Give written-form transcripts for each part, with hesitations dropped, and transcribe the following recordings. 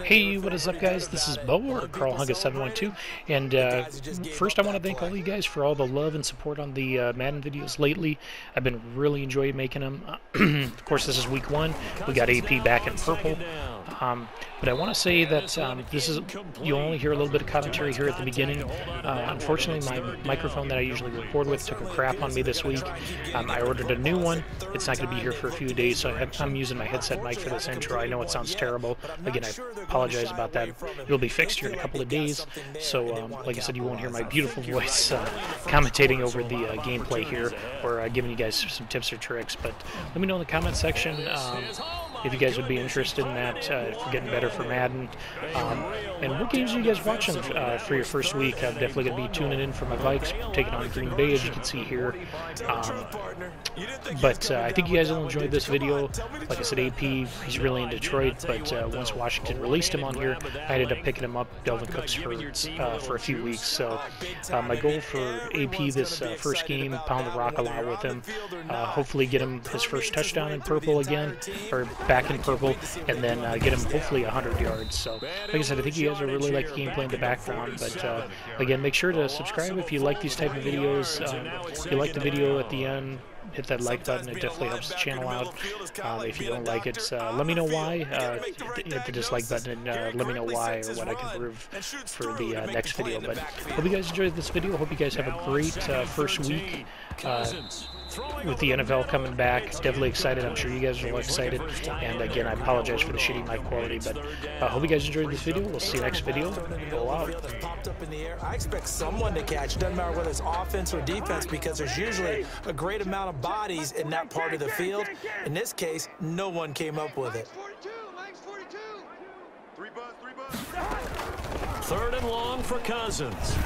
Hey, what is up, guys? This is Bo, or Carl Hungus 712, and first I want to thank all you guys for all the love and support on the Madden videos lately. I've been really enjoying making them. Of course, this is week 1. We got AP back in purple. But I want to say that you'll only hear a little bit of commentary here at the beginning. Unfortunately, my microphone that I usually record with took a crap on me this week. I ordered a new one. It's not going to be here for a few days, so I'm using my headset mic for this intro. I know it sounds terrible. Again, I apologize about that. It'll be fixed here in a couple of days. So, like I said, you won't hear my beautiful voice commentating over the gameplay here, or giving you guys some tips or tricks. But let me know in the comment section if you guys would be interested in that, for getting better for Madden. And what games are you guys watching for your first week? I'm definitely going to be tuning in for my Vikes, taking on Green Bay, as you can see here. But I think you guys will enjoy this video. Like I said, AP, he's really in Detroit, but once Washington released him on here, I ended up picking him up. Delvin Cook's hurt for a few weeks. So my goal for AP this first game, pound the rock a lot with him, hopefully get him his first touchdown in purple again, or back in purple, and then get him hopefully 100 yards. So like I said, I think you guys will really like the gameplay in the background. But again, make sure to subscribe if you like these type of videos. If you like the video at the end, hit that like button. It definitely helps the channel out. If you don't like it, let me know why. Hit the dislike button and let me know why, or what I can improve for the next video. But hope you guys enjoyed this video. Hope you guys have a great first week with the NFL coming back. Definitely excited. I'm sure you guys are all excited. And again, I apologize for the shitty mic quality, but hope you guys enjoyed this video. We'll see you next video. Go out. I expect someone to catch. Doesn't matter whether it's offense or defense, because there's usually a great amount of bodies in that part of the field. In this case, no one came up with it. Third and long for Cousins.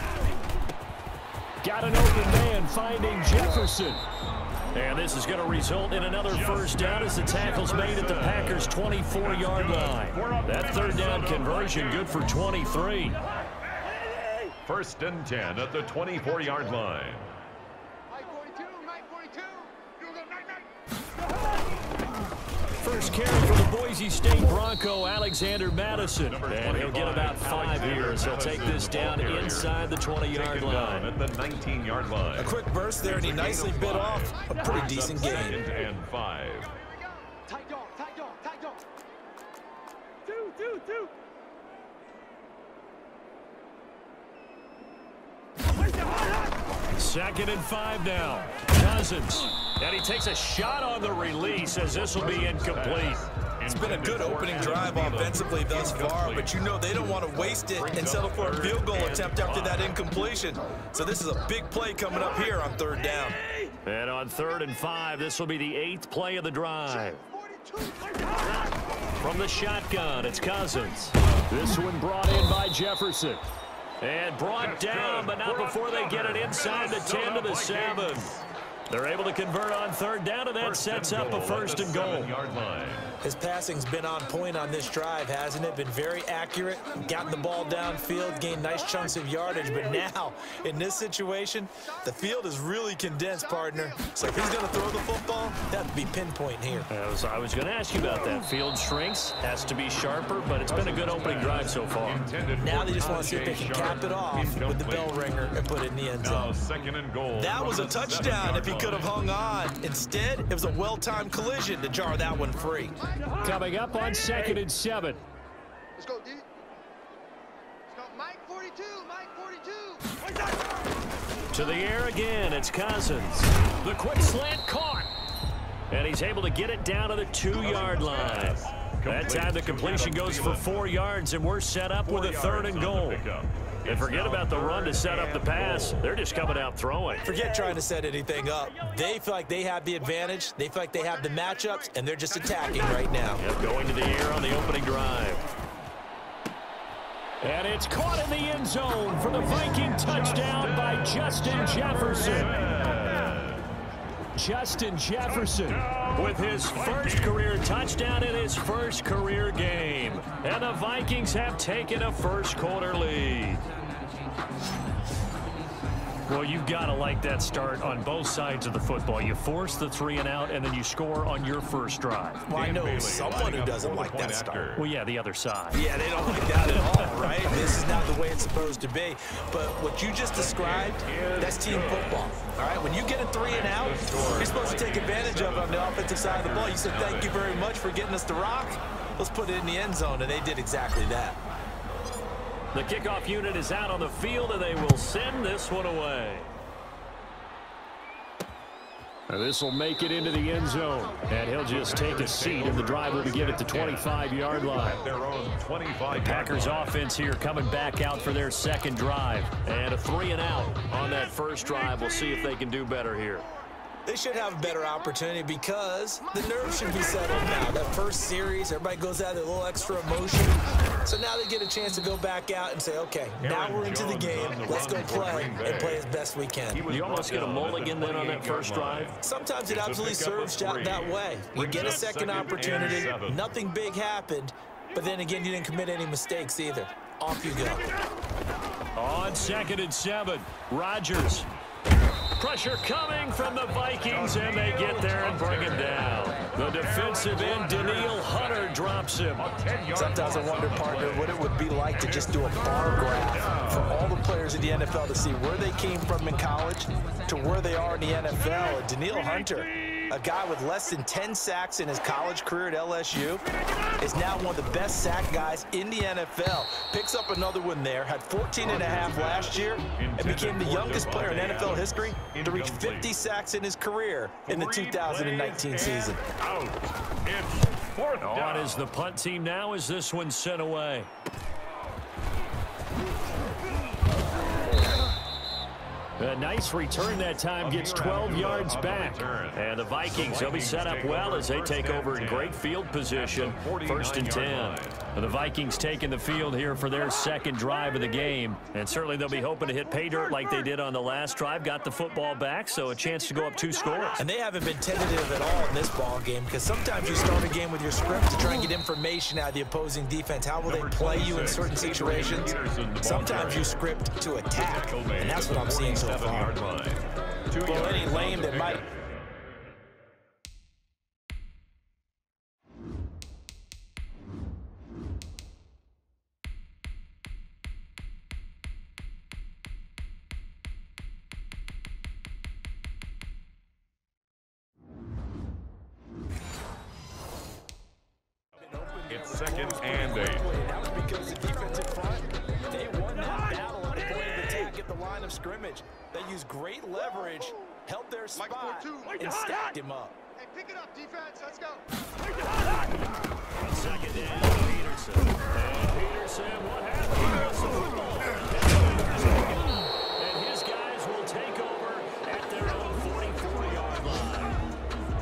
Got an open man finding Jefferson. And this is going to result in another first down as the tackle's made at the Packers' 24-yard line. That third down conversion good for 23. First and 10 at the 24-yard line. First carry for the Boise State Bronco, Alexander Madison. And he'll get about 5 here as he'll take this down inside the 20-yard line. At the 19-yard line. A quick burst there, and he nicely bit off a pretty decent game. Second and 5. Tight dog. Two. Second and 5 now. Cousins. And he takes a shot on the release as this will be incomplete. It's been a good opening drive offensively thus far, but you know they don't want to waste it and settle for a field goal attempt after that incompletion. So this is a big play coming up here on third down. And on 3rd and 5, this will be the 8th play of the drive. From the shotgun, it's Cousins. This one brought in by Jefferson. And brought down, but not before they get it inside the 10 to the 7. They're able to convert on third down, and that sets up a first and goal. His passing's been on point on this drive, hasn't it? Been very accurate, gotten the ball downfield, gained nice chunks of yardage. But now, in this situation, the field is really condensed, partner. So if he's going to throw the football, that would be pinpoint here. I was going to ask you about that. Field shrinks, has to be sharper, but it's been a good opening drive so far. Now they just want to see if they can cap it off with the bell ringer and put it in the end zone. That was a touchdown if he could have hung on. Instead, it was a well-timed collision to jar that one free. Coming up on 2nd and 7. Let's go, D. Let's go, Mike 42. Mike 42. To the air again, it's Cousins. The quick slant caught. And he's able to get it down to the 2-yard line. That time the completion goes for 4 yards, and we're set up with a 3rd and goal. And forget about the run to set up the pass. They're just coming out throwing. Forget trying to set anything up. They feel like they have the advantage. They feel like they have the matchups, and they're just attacking right now. Yep, going to the air on the opening drive. And it's caught in the end zone for the Viking touchdown by Justin Jefferson. Justin Jefferson with his first career touchdown in his first career game. And the Vikings have taken a first quarter lead. Well, you've got to like that start on both sides of the football. You force the 3-and-out, and then you score on your first drive. Well, I know someone who doesn't like that start. Well, yeah, the other side. Yeah, they don't like that at all, right? This is not the way it's supposed to be. But what you just described, that's team football, all right? When you get a 3-and-out, you're supposed to take advantage of it on the offensive side of the ball. You said, thank you very much for getting us the rock. Let's put it in the end zone, and they did exactly that. The kickoff unit is out on the field, and they will send this one away. This will make it into the end zone, and he'll just take a seat, and the drive will begin at the 25-yard line. The Packers offense here coming back out for their second drive, and a 3-and-out on that first drive. We'll see if they can do better here. They should have a better opportunity because the nerves should be settled now. That first series, everybody goes out with a little extra emotion. So now they get a chance to go back out and say, okay, now we're into the game. Let's go play and play as best we can. You almost get a mulligan then on that first drive? Sometimes it absolutely serves that way. You get a second opportunity. Nothing big happened. But then again, you didn't commit any mistakes either. Off you go. On 2nd and 7, Rodgers. Pressure coming from the Vikings, and they get there and bring him down. The defensive end, Daniil Hunter, drops him. Sometimes I wonder, partner, what it would be like to just do a bar graph for all the players in the NFL to see where they came from in college to where they are in the NFL. Daniil Hunter, a guy with less than 10 sacks in his college career at LSU, is now one of the best sack guys in the NFL. Picks up another one there, had 14.5 last year, and became the youngest player in NFL history to reach 50 sacks in his career in the 2019 season. On is the punt team now as this one's sent away. A nice return that time, gets 12 yards back. And the Vikings, they'll be set up well as they take over in great field position. 1st and 10. And the Vikings taking the field here for their second drive of the game. And certainly they'll be hoping to hit pay dirt like they did on the last drive. Got the football back, so a chance to go up 2 scores. And they haven't been tentative at all in this ball game because sometimes you start a game with your script to try and get information out of the opposing defense. How will they play you in certain situations? Sometimes you script to attack, and that's what I'm seeing so far. Well, any lane that might... It's 2nd and 8. That was because the defense in front, they won that battle on the point of attack at the line of scrimmage. They used great leverage, held their spot, and stacked him up. Hey, pick it up, defense. Let's go. On 2nd down, Peterson. And Peterson, what happened? And his guys will take over at their own 44-yard line.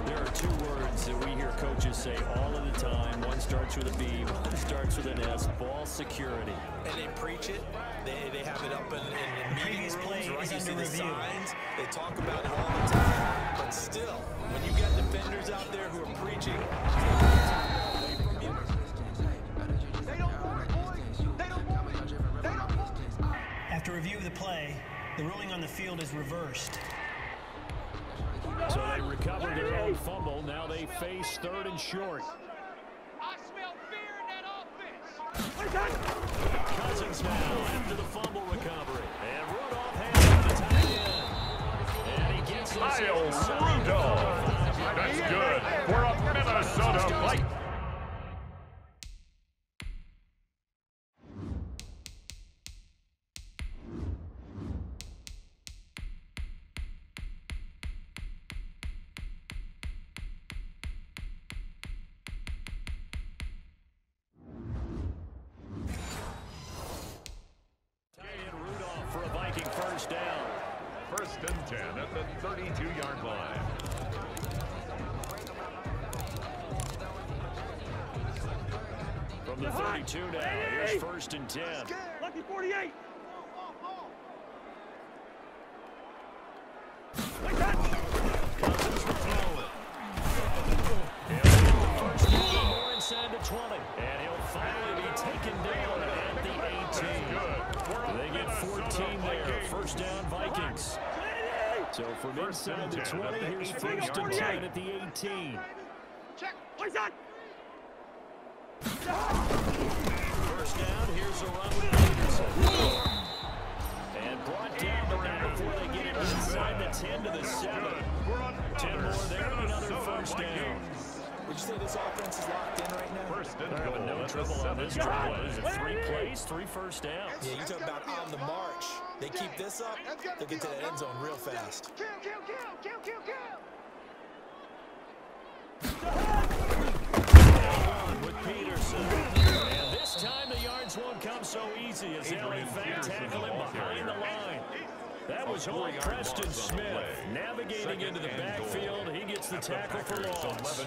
There are 2 words that we hear coaches say all of the time. One starts with a B, one starts with an S. Ball security. And they preach it. They have it up in meetings, rooms, right? You see the signs. They talk about it all the time. But still, when you got defenders out there who are preaching, They don't want it, boys. They don't want it. They don't want it. After review of the play, the ruling on the field is reversed. So they recovered their own fumble. Now they face 3rd and short. I smell fear in that offense. Cousins now after the fumble recovery. And Rudolph has the tight end. And he gets us Rudolph. That's good for a Minnesota fight. for a Viking first down. 1st and 10 at the 32-yard line. From the 32 now, here's 1st and 10. Lucky 48. Cousins will throw it. First down, more inside the 20. And he'll finally be taken down at the 18. They get 14 there. First down, Vikings. So from inside the 20, here's first and 10 at the 18. First down, here's a run with Peterson. And brought down, but not before they get it inside the 10 to the 7. 10 more there and another first down. Would you say this offense is locked in right now? They're having no trouble on this drive. 3 plays, 3 first downs. Yeah, you talk about on the march. They keep this up, they'll get to the end zone real fast. With Peterson. And this time the yards won't come so easy as they'll in fact tackle him behind the line. That was all Preston Smith navigating into the backfield. He gets the tackle for loss.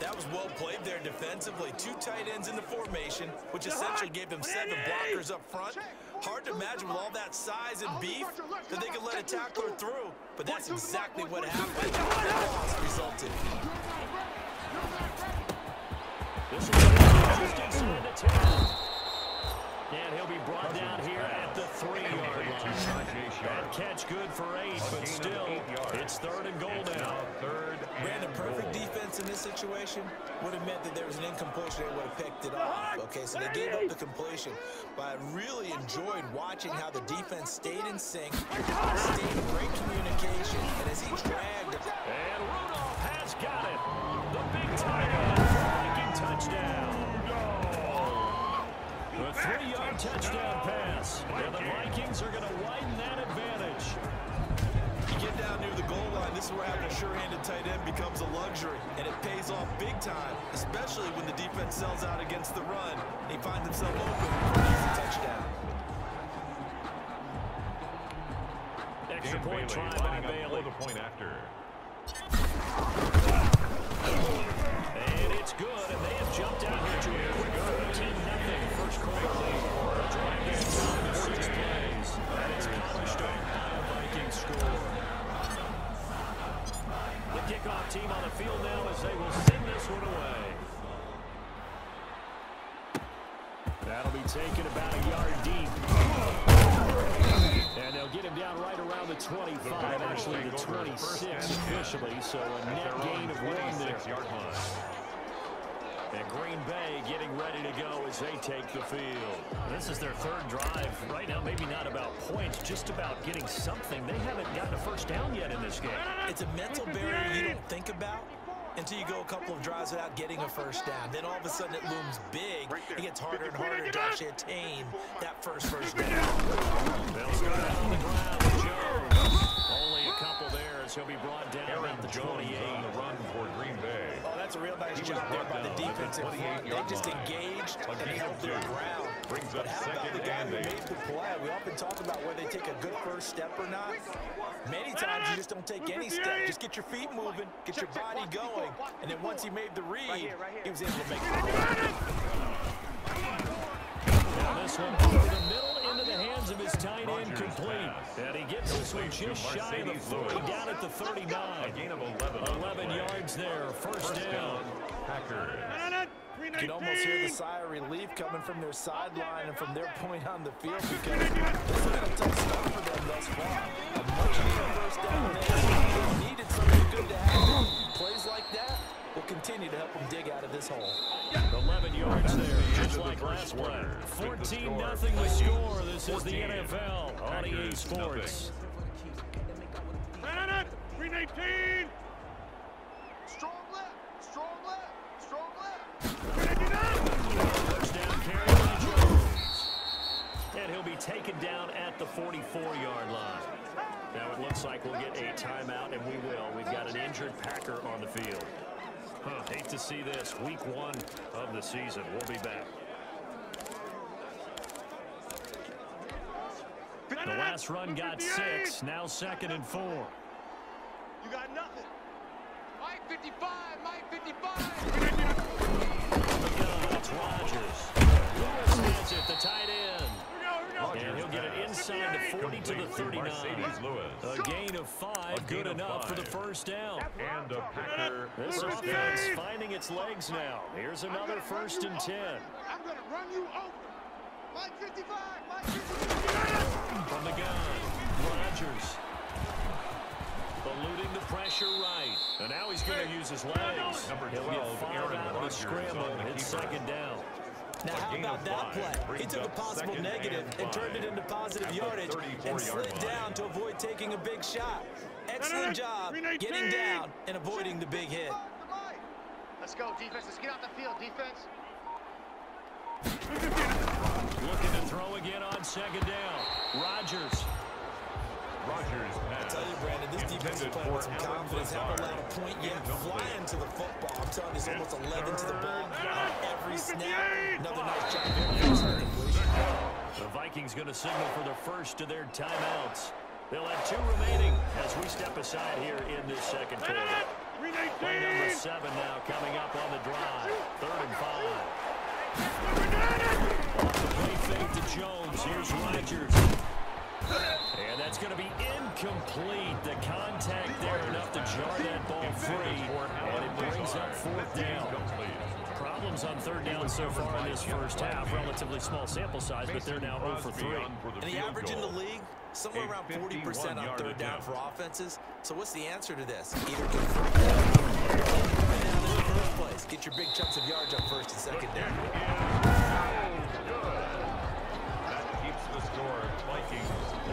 That was well played there defensively. 2 tight ends in the formation, which essentially gave them 7 blockers up front. Hard to imagine with all that size and beef that they could let a tackler through, but that's exactly what happened. That loss resulted. This is just inside the 10. And he'll be brought down here at the 3-yard line. That catch good for 8, but still, it's 3rd and goal now. Ran a perfect defense in this situation. Would have meant that there was an incompletion. They would have picked it off. Okay, so they gave up the completion. But I really enjoyed watching how the defense stayed in sync, stayed in great communication, and as he dragged. And Rudolph has got it. The big tight end, Viking touchdown. A 3-yard touchdown pass. And the Vikings are going to widen that advantage. You get down near the goal line, this is where having a sure-handed tight end becomes a luxury, and it pays off big time, especially when the defense sells out against the run. He finds himself open for an easy touchdown. Extra point try by Bailey. The point after. And it's good, and they have jumped out here to a quick 14-0 first quarter lead. A drive that's down to 6 plays. And it's polished up by a Viking score. The kickoff team on the field now as they will send this one away. That'll be taken about a yard deep. And they'll get him down right around the 25, actually the 26 officially, so a net gain of 1 there. And Green Bay getting ready to go as they take the field. This is their 3rd drive. Right now, maybe not about points, just about getting something. They haven't gotten a first down yet in this game. It's a mental barrier you don't think about until you go a couple of drives without getting a first down. Then all of a sudden it looms big. It gets harder and harder to actually attain that first down. They'll start out on the ground with Jones. Only a couple there as he'll be brought down at the 28. The run for Green Bay. Oh, that's a real nice job there by the defensive front. They just engaged and held their ground. But how about the guy who made the play? We often talk about whether they take a good first step or not. Many times you just don't take any step. Just get your feet moving, get your body going, and then once he made the read, he was able to make the play. Now this one over the middle into the hands of his tight end complete. And he gets this one just shy of the 40 down at the 39. A gain of 11 yards there, first down. Packers. You can almost hear the sigh of relief coming from their sideline and from their point on the field because this has been a tough start for them thus far. A much needed first down there. They needed something good to happen. Plays like that will continue to help them dig out of this hole. 11 yards there, just like last play. 14-0 the score. This is the NFL on EA Sports. 319. Strong left, strong left, strong left. Touchdown carry by Jones. And he'll be taken down at the 44-yard line. Now it looks like we'll get a timeout, and we will. We've got an injured Packer on the field. Hate to see this. Week 1 of the season. We'll be back. The last run got 6. Now 2nd and 4. You got nothing. Mike 55, Mike 55. That's Rodgers. Lewis has it, the tight end. And he'll get it inside the 40 to the 39. A gain of 5, good enough for the first down. And a Packer. This offense finding its legs now. Here's another 1st and 10. I'm going to run you over. Mike 55. Mike 55. From the gun, Rodgers. Eluding the pressure right. And now he's going to use his legs. He'll get fouled out of the scramble. It's second down. Now, how about that play? He took a possible negative and turned it into positive yardage and slid down to avoid taking a big shot. Excellent job getting down and avoiding the big hit. Let's go, defense. Let's get out the field, defense. Looking to throw again on second down. Rodgers. I tell you, Brandon, this defense is playing with some confidence. Haven't allowed a point yet. Flying to the football. I'm telling you, it's almost 11 to the ball every snap. Another nice job there. The Vikings going to signal for the first of their timeouts. They'll have 2 remaining as we step aside here in this second quarter. Play number 7 now coming up on the drive. 3rd and 5. Off the play fake to Jones. Here's Rodgers. And that's going to be incomplete. The contact there enough to jar that ball free. And it brings up 4th down. Problems on 3rd down so far in this first half. Relatively small sample size, but they're now 0 for 3. And the average in the league, somewhere around 40% on 3rd down for offenses. So what's the answer to this? Either convert in the first place. Get your big chunks of yards on 1st and 2nd down.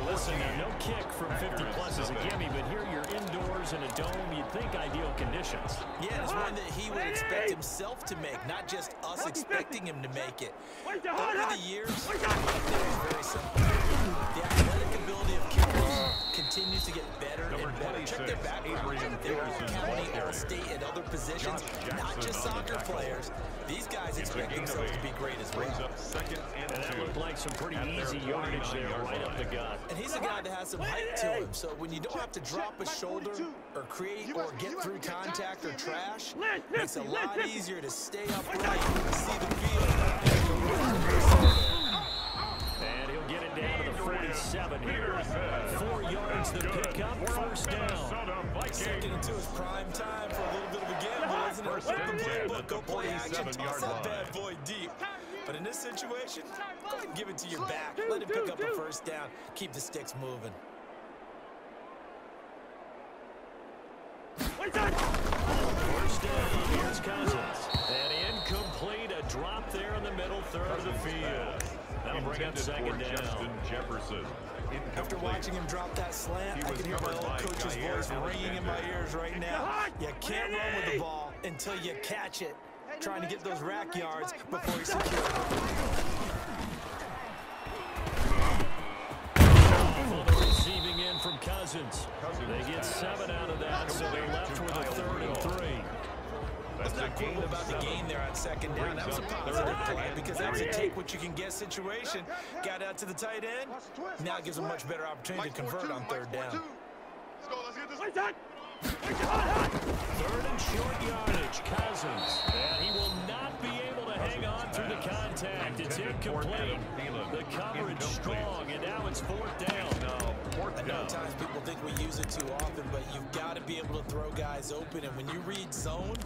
Listen, no kick from 50-plus is a gimme, but here you're indoors in a dome. You'd think ideal conditions. Yeah, it's one that he would expect himself to make, not just us expecting him to make it. Over the years, my thing is very simple. The athletic ability of kickers continues to get better and better. Check their background. They were county all-state at other positions, not just soccer players. These guys expect themselves to be great as well. And that looked like some pretty easy yardage there right up the gut. And he's a guy that has some height to him, so when you don't have to drop a shoulder or create or get through contact or trash, makes it a lot easier to stay upright, see the field, and he'll get it down to the 47 here. 4 yards to pick up, 1st down. Second into his prime time for a little bit of a gamble, isn't it? Open playbook, go play action, toss that bad boy deep. But in this situation, go ahead and give it to your back. Let him pick up a 1st down. Keep the sticks moving. First down, here's Cousins. And incomplete, a drop there in the middle 3rd of the field. That'll bring up 2nd down. After watching him drop that slant, I can hear my old coach's voice ringing in my ears right now. You can't run with the ball until you catch it. Trying to get those rack yards before he's secured. The receiving in from Cousins. They get 7 out of that, so they're left with a 3rd and 3. Let's not quibble about the gain there on 2nd down. That was a positive play because that was a take what you can get situation. Got out to the tight end. Now it gives a much better opportunity to convert on 3rd down. Let's go. Let's get this. 3rd and short yardage, Cousins. And he will not be able to hang on through the contact. It's incomplete. The coverage strong, and now it's 4th down. I know times people think we use it too often, but you've got to be able to throw guys open. And when you read zone,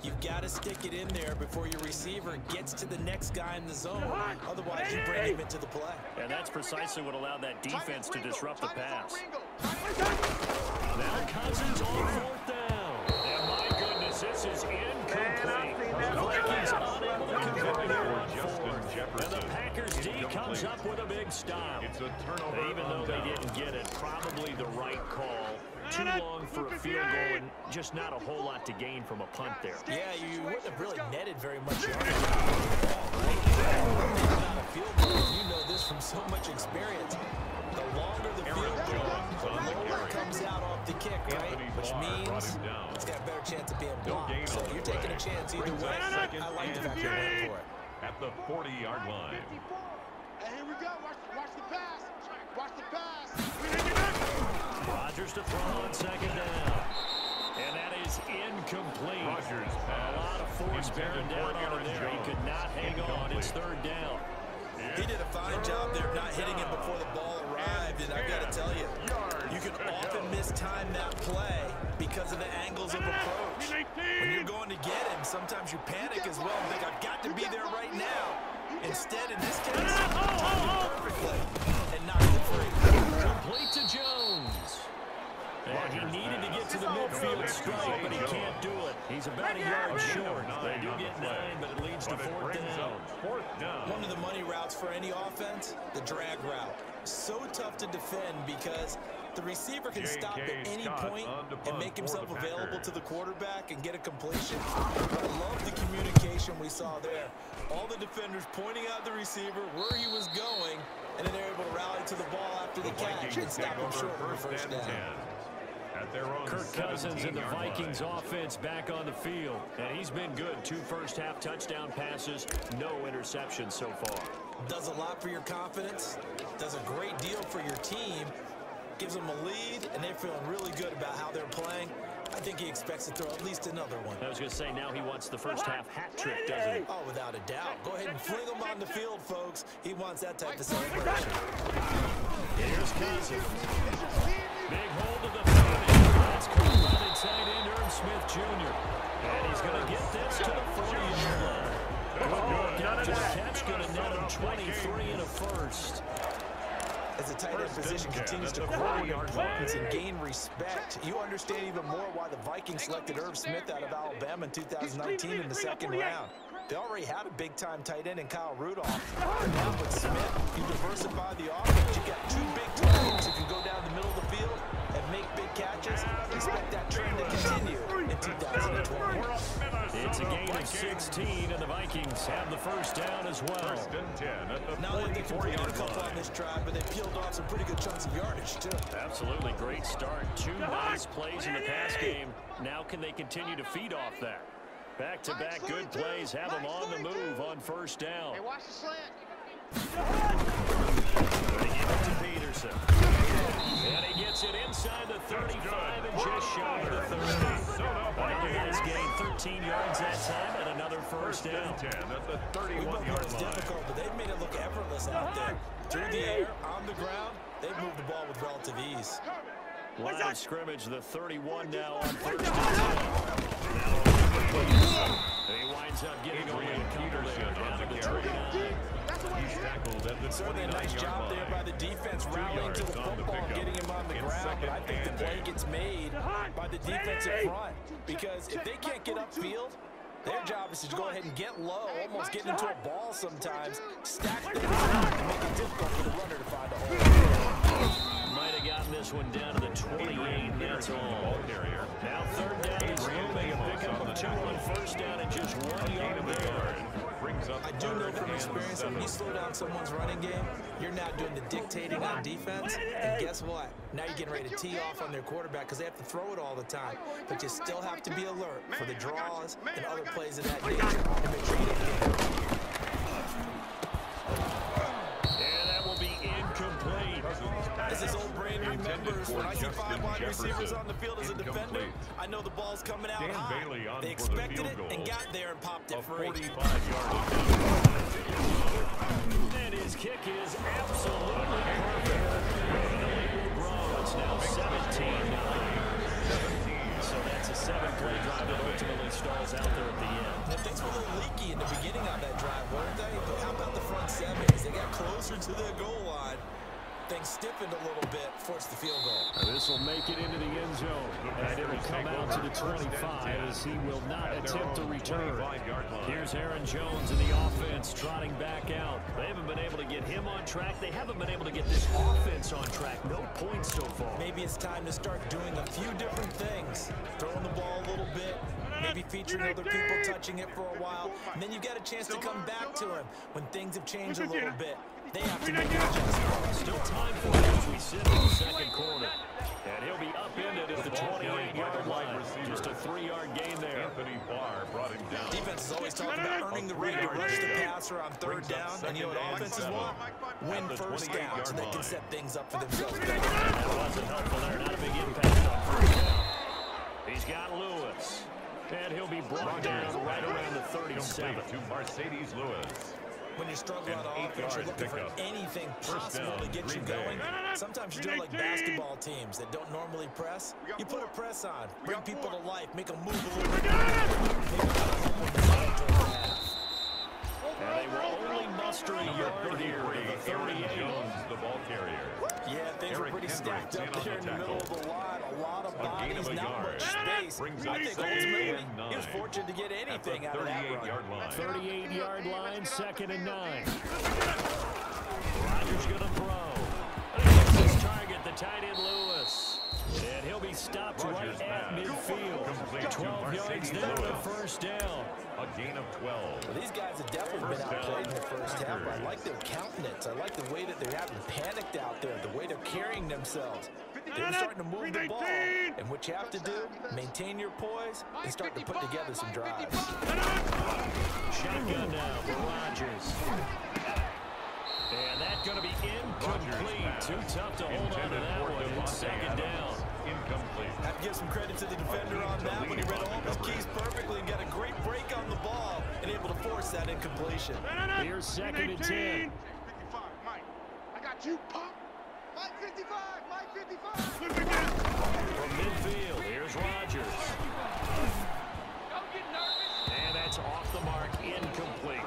you've got to stick it in there before your receiver gets to the next guy in the zone. Otherwise, you bring him into the play. And that's precisely what allowed that defense to disrupt the pass. Now Cousins on 4th down. And my goodness, this is incomplete. The Vikings unable to convert here on 4th. And the Packers D comes up with a big stop. Even though they didn't get it, probably the right call. Too long for a field goal and just not a whole lot to gain from a punt there. Yeah, you wouldn't have really netted very much. Not a field goal. You know this from so much experience. The longer the field goal, the lower it comes out off the kick, right? Which means it's got a better chance of being blocked. So you're taking a chance either way. I like the fact you went for it. At the 40-yard line. Hey, here we go. Watch the pass. Watch the pass. Rodgers to throw on 2nd down. And that is incomplete. Rodgers a lot of force bearing down on him there. He could not hang on. It's 3rd down. He did a fine job there not hitting him before the ball arrived. And I've got to tell you, you can often mistime that play because of the angles of approach. When you're going to get him, sometimes you panic as well and think, I've got to be there right now. Instead, in this case, timed it perfectly and knocked it free. Complete to Jones. And he needed to get to the midfield strike, but he can't do it. He's about a yard short. They do get 9, but it leads to 4th down. One of the money routes for any offense, the drag route. So tough to defend because the receiver can stop at any point and make himself available to the quarterback and get a completion. But I love the communication we saw there. All the defenders pointing out the receiver, where he was going, and then they're able to rally to the ball after the catch and stop him short of the first down. Kirk Cousins and the Vikings offense back on the field. And he's been good. 2 first-half touchdown passes, no interceptions so far. Does a lot for your confidence. Does a great deal for your team. Gives them a lead, and they're feeling really good about how they're playing. I think he expects to throw at least another one. I was going to say, now he wants the first-half hat trick, doesn't he? Oh, without a doubt. Go ahead and fling him on the field, folks. He wants that type of celebration. Here's Cousins. Big hold of the field. That's caught by the tight end, Irv Smith Jr. And he's going to get this to the 40-yard line. After the catch, going to net him 23 and a first. As the tight end position continues to grow in importance and gain respect, you understand even more why the Vikings selected Irv Smith out of Alabama in 2019 in the 2nd round. They already had a big-time tight end in Kyle Rudolph. And now with Smith, you diversify the offense. You got 2 big targets who can go down the middle of the field and make big catches. Expect that trend to continue in 2020. It's a gain of 16, and the Vikings have the first down as well. Not only they completed a couple on this drive, but they peeled off some pretty good chunks of yardage, too. Absolutely. Great start. 2 nice plays in the pass game. Now can they continue to feed off that? Back-to-back good plays have them on the move on first down. Hey, watch the slant. They give it to Peterson. And he gets it inside the 35 and just shy of the 30. Another nice gain, 13 yards that time, and another first down. At the 31-yard line. Difficult, but they've made it look effortless out there. Through the air, on the ground, they've moved the ball with relative ease. Line of scrimmage, the 31 now on first down. He winds up getting away a couple there down to the 29. He's tackled at the 29-yard line. A nice job there by the defense, rallying to the football, getting him on the ground. But I think the play gets made by the defensive front, because if they can't get upfield, their job is to go ahead and get low, almost get into a ball sometimes, stack things up, and make it difficult for the runner to find a hole. Might have gotten this one down to the 28, that's all. Now 3rd down is looming, a pickup of 2 on first down and just 1 yard there. I do know from experience that when you slow down someone's running game, you're not doing the dictating on defense, and guess what? Now you're getting ready to tee off on their quarterback because they have to throw it all the time. But you still have to be alert for the draws and other plays of that nature and make sure you don't get hurt. And that will be incomplete. As his old brain remembers, when I see 5 wide receivers on the field as a defender, I know the ball's coming out high. They expected it and got there and popped it free. And his kick is absolutely perfect. The lead will grow. It's now 17-9. So that's a 7-play drive that ultimately stalls out there at the end. Now, things were a little leaky in the beginning of that drive, weren't they? But how about the front 7? As they got closer to the goal line, things stiffened a little bit, forced the field goal. This will make it into the end zone, and it will come out to the 25 as he will not attempt to return. Here's Aaron Jones in the offense trotting back out. They haven't been able to get him on track. They haven't been able to get this offense on track. No points so far. Maybe it's time to start doing a few different things. Throwing the ball a little bit, maybe featuring other people touching it for a while, and then you got a chance to come back to him when things have changed a little bit. They have to make an adjustment. Still time for it as we sit in the second quarter. And he'll be upended at the 28-yard line. Just a 3-yard gain there. Anthony Barr brought him down. Defense is always talking about earning the right to rush the passer on 3rd down. And you know what offenses want? Win first down so they can set things up for themselves. That wasn't helpful there. Not a big impact on first down. He's got Lewis. And he'll be brought down right around the 37. To Mercedes Lewis. When you're struggling on offense, you're looking for anything possible to get you going. Sometimes you do it like basketball teams that don't normally press. You put a press on, bring people to life, make them move a little bit. And they they will only muster a yard here to the 38. Jones, the ball carrier. Yeah, things were pretty stacked up there in the middle of the line. A lot of bodies, not much space. I think ultimately he was fortunate to get anything out of that run. 38-yard line, 2nd and 9. Rodgers going to throw. And he gets his target, the tight end Lewis. And he'll be stopped right at midfield. 12 yards there to first down. A gain of 12. Well, these guys have definitely been outplayed in the first half. I like their countenance. I like the way that they're having panicked out there, the way they're carrying themselves. They're starting to move the ball. And what you have to do, maintain your poise and start to put together some drives. Shotgun now for Rodgers. And that's going to be incomplete. Too tough to hold on to that one. It's 2nd down. Incomplete. I have to give some credit to the defender on that one. He read all his keys perfectly and got a great break on the ball and able to force that incompletion. Here's 2nd and 10. 55, Mike. I got you, pump. Mike 55, Mike 55. From midfield, here's Rodgers. And that's off the mark, incomplete.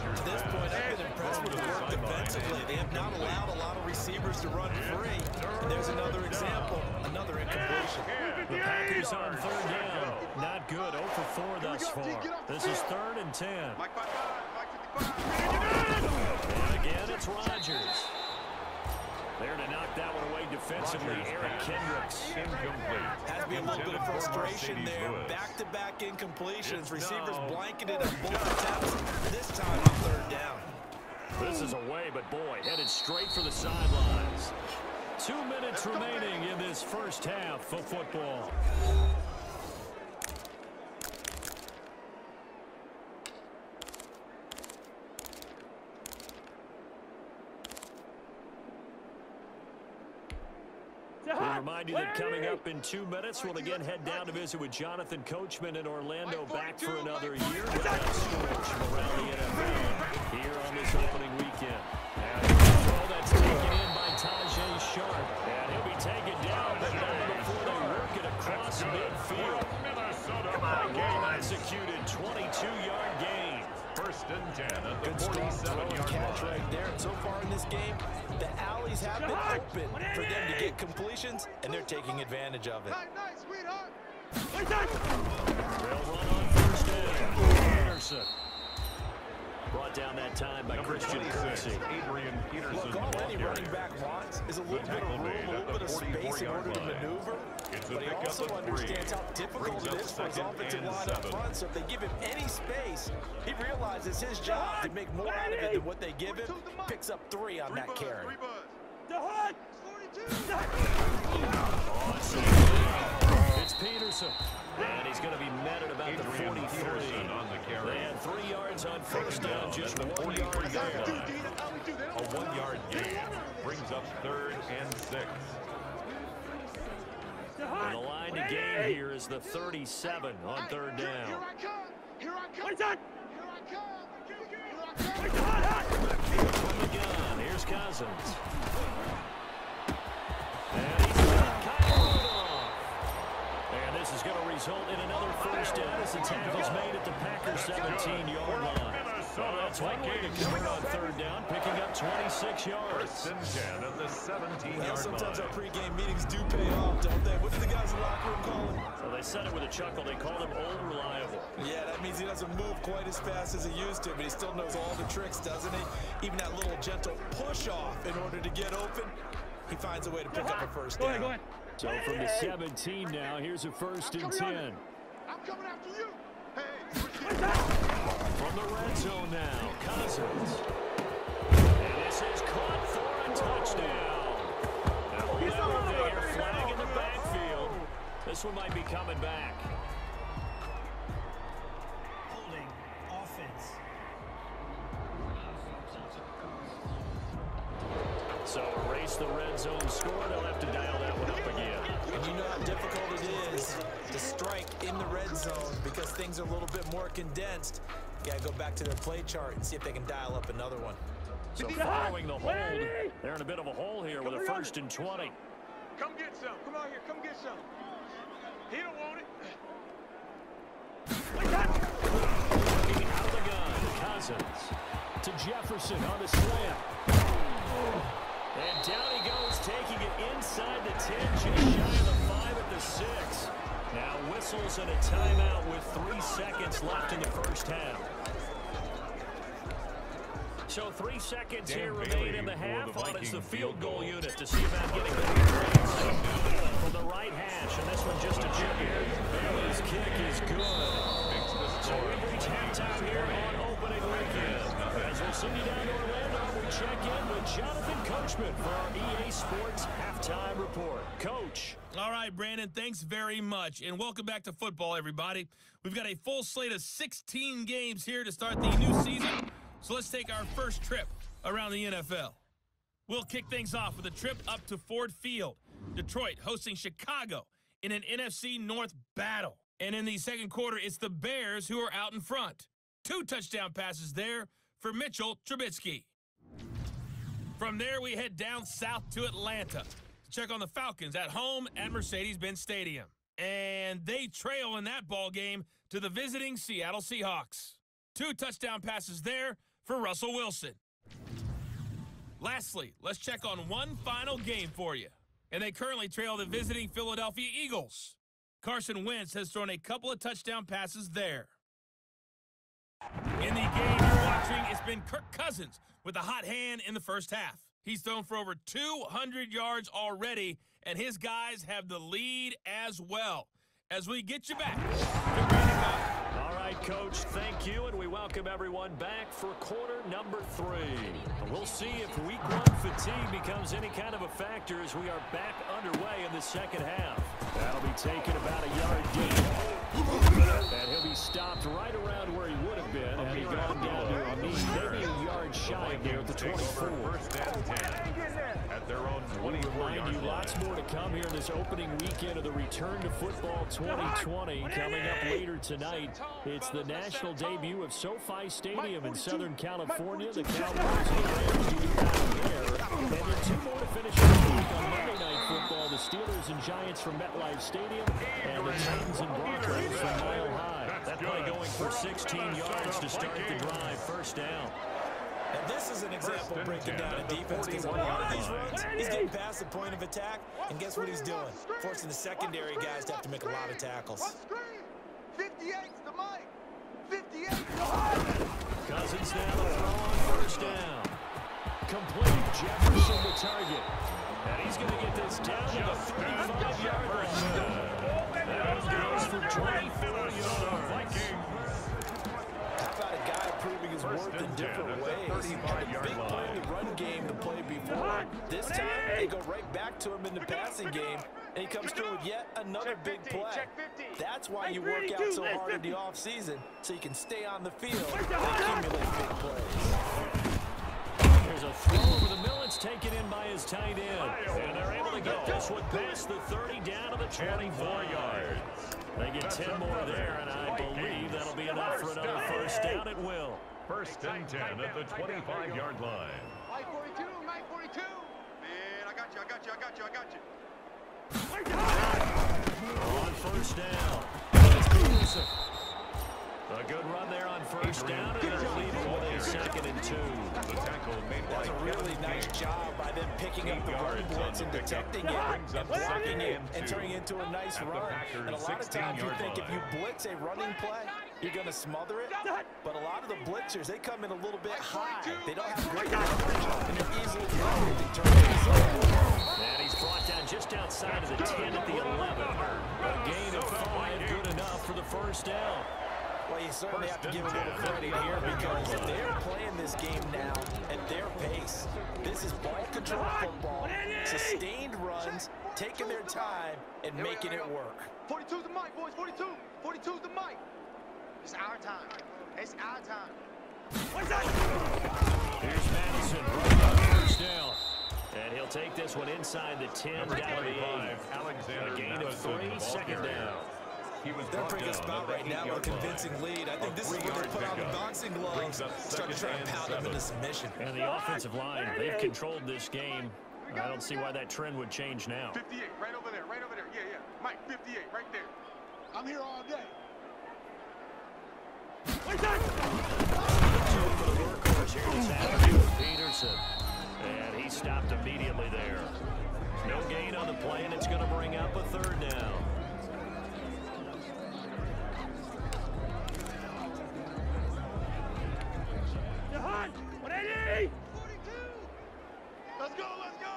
At this point, I've been impressed with the work defensively. They have not allowed a lot of receivers to run free. And there's another example, another incompletion. The Packers on 3rd down. Not good, 0 for 4 thus far. This is 3rd and 10. Mike 55, Mike 55. And again, it's Rodgers. There to knock that one away defensively, Eric Kendricks. Incomplete. Has to be a little bit of frustration there. Back-to-back incompletions. Receivers blanketed on both attempts. This time on 3rd down. This is away, but boy, headed straight for the sidelines. 2 minutes remaining in this first half of football. We remind you that coming up in 2 minutes, we'll again head down to visit with Jonathan Coachman in Orlando, back for another year. We'll have stories from around the NFL here on this opening weekend. And the throw that's taken in by Tajay Sharp. And he'll be taken down, but not before they work it across midfield. Well executed, 22-yard gain. 1st and 10 at the Good strong throw and 47-yard catch line. right there. And so far in this game, the alleys have been open for them to get completions, and they're taking advantage of it. Nice, sweetheart. They'll run on 1st down. Peterson. Brought down that time by Number Christian 26, Kirksey. Adrian Peterson, Look, the all ball any carrier. running back wants is a little bit of room, a little bit of space in order to maneuver. But he also understands how difficult it is for his offensive line up front. So if they give him any space, he realizes his job to make more out of it than what they give him. Picks up 3 on that carry. It's Peterson. And he's going to be met at about the 43. On the carry. They had 3 yards on 1st down, just 1 yard there. A 1-yard gain brings up 3rd and 6. And the line to gain here is the 37 on 3rd down. Here I come. Here I come. Here I come. Here I come. From the gun, here's Cousins. And he's kind of off. And this is going to result in another 1st down as the tackle's made at the Packers 17-yard line. Well, that's one way to convert on 3rd down, picking up 26 yards. 1st and 10 at the 17-yard line. Sometimes our pregame meetings do pay off, don't they? What did the guys in the locker room call him? So they said it with a chuckle. They called him old reliable. Yeah, that means he doesn't move quite as fast as he used to, but he still knows all the tricks, doesn't he? Even that little gentle push-off in order to get open, he finds a way to pick up a 1st down. Go ahead. So from the 17 now, here's a 1st and 10. I'm coming after you. Hey, From the red zone now, Cousins. And this is caught for a touchdown. Now, he's there, flag in the backfield. This one might be coming back. Holding offense. So erase the red zone score. They'll have to dial that one up again. And you know how difficult it is to strike in the red zone because things are a little bit more condensed. You gotta go back to their play chart and see if they can dial up another one. So following the hold, they're in a bit of a hole here with a 1st and 20. Come get some. Come out here. Come get some. He don't want it. Looking out of the gun, Cousins. to Jefferson on the slant. And down he goes, taking it inside the 10, just shy of the 5 at the 6. Now whistles and a timeout with 3 seconds left in the first half. So 3 seconds here remain in the half on as the field goal unit to see about getting the from the right hash, and this one just a chip here. Bailey's kick is good. So we've reached halftime here on opening weekend. As we'll send you down to Orlando, we check in with Jonathan Coachman for our EA Sports Halftime Report. Coach. All right, Brandon, thanks very much, and welcome back to football, everybody. We've got a full slate of 16 games here to start the new season, so let's take our first trip around the NFL. We'll kick things off with a trip up to Ford Field. Detroit hosting Chicago in an NFC North battle. And in the second quarter, it's the Bears who are out in front. 2 touchdown passes there for Mitchell Trubisky. From there, we head down south to Atlanta to check on the Falcons at home at Mercedes-Benz Stadium. And they trail in that ball game to the visiting Seattle Seahawks. 2 touchdown passes there for Russell Wilson. Lastly, let's check on one final game for you. And they currently trail the visiting Philadelphia Eagles. Carson Wentz has thrown a couple of touchdown passes there. In the game you're watching, it's been Kirk Cousins with a hot hand in the first half. He's thrown for over 200 yards already, and his guys have the lead as well. As we get you back to Brandon Cobb. All right, Coach, thank you, and we welcome everyone back for quarter number 3. We'll see if week 1 fatigue becomes any kind of a factor as we are back underway in the second half. That'll be taken about a yard deep. And he'll be stopped right around where he would have been had he gone down to a knee, maybe a yard shy there at the 24. At their own 24-yard line. Lots more to come here in this opening weekend of the Return to Football 2020. Coming up later tonight, it's the national debut of SoFi Stadium in Southern California. The Cowboys and the Rams do battle there. And then 2 more to finish the week on Monday Night Football. The Steelers and Giants from MetLife Stadium and the Titans and Broncos from Mile High. That play going for 16 yards to start the drive. First down. And this is an example breaking down a defense, because a lot of these runs, he's getting past the point of attack, and guess what he's doing? Forcing the secondary guys to have to make a lot of tackles. 58's the mic. 58's the mic. Cousins now to throw on first down. Complete. Jefferson the target. And he's going to get this down to the 35-yard line. That goes for 24 yards. How about a guy proving his worth in different ways? Had a big play in the run game the play before. This time, they go right back to him in the passing game, and he comes through with yet another big play. That's why you work out so hard in the offseason, so you can stay on the field and accumulate big plays. There's a throw over the middle. It's taken in by his tight end. And they're able to get this one past the 30 down to the 24 yards. They get 10 more there, and I believe that'll be enough for another first down. It will. First and 10 at the 25-yard line. Mike 42, Mike 42. Man, I got you. On first down. It's Peterson. A good run there on first down, and they're leaving with a 2nd and 2. The tackle made by That's a really nice job by them picking up the run blitz and detecting it and blocking it and turning it into a nice run. And a lot of times you think if you blitz a running play, you're going to smother it. But a lot of the blitzers, they come in a little bit high. They don't have great coverage, and they're easily covered. They turn things over. And he's brought down just outside of the 10 at the 11. A gain of 5, good enough for the first down. Well, you certainly have to give a little credit here, because they're playing this game now at their pace. This is ball control football, sustained runs, taking their time, and making it work. 42's the mic, boys. 42. 42's the mic. It's our time. It's our time. Here's Madison running on first down. And he'll take this one inside the 10 down to the 8. Alexander. A gain of 3, 2nd down. They're a pretty good spot right now with a convincing lead. I think this is where they put on the boxing gloves, start to try and pound them into submission. And the offensive line, they've controlled this game. I don't see why that trend would change now. 58, right over there, right over there. Yeah, yeah. Mike, 58, right there. I'm here all day. For the workhorse ours here this afternoon. Peterson. And he stopped immediately there. No gain on the play, and it's going to bring up a third down. Let's go, let's go.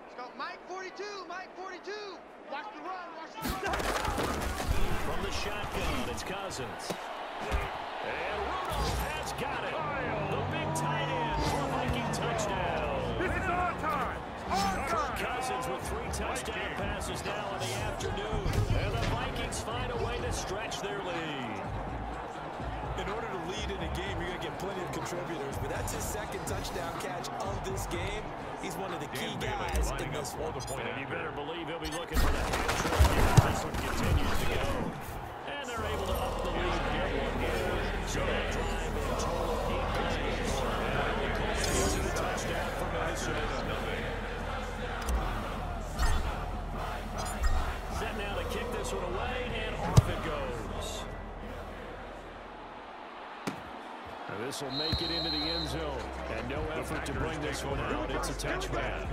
Let's go. Mike 42, Mike 42. Watch the run, watch the run. From the shotgun, it's Cousins. And Rudolph has got it. The big tight end for a Viking touchdown. This is our time. Kirk Cousins with 3 touchdown passes now in the afternoon. And the Vikings find a way to stretch their lead. In order to lead in a game, you're going to get plenty of contributors, but that's his second touchdown catch of this game. He's one of the key guys in this one. And you better believe he'll be looking for the hat-trick if this one continues to go. And they're able to up the lead and get one more. So that drive in total 8 plays. And the Colts get a touchdown for Minnesota. Set now to kick this one away, and off it goes. This will make it into the end zone. And no effort to bring this one out. It's a touchback.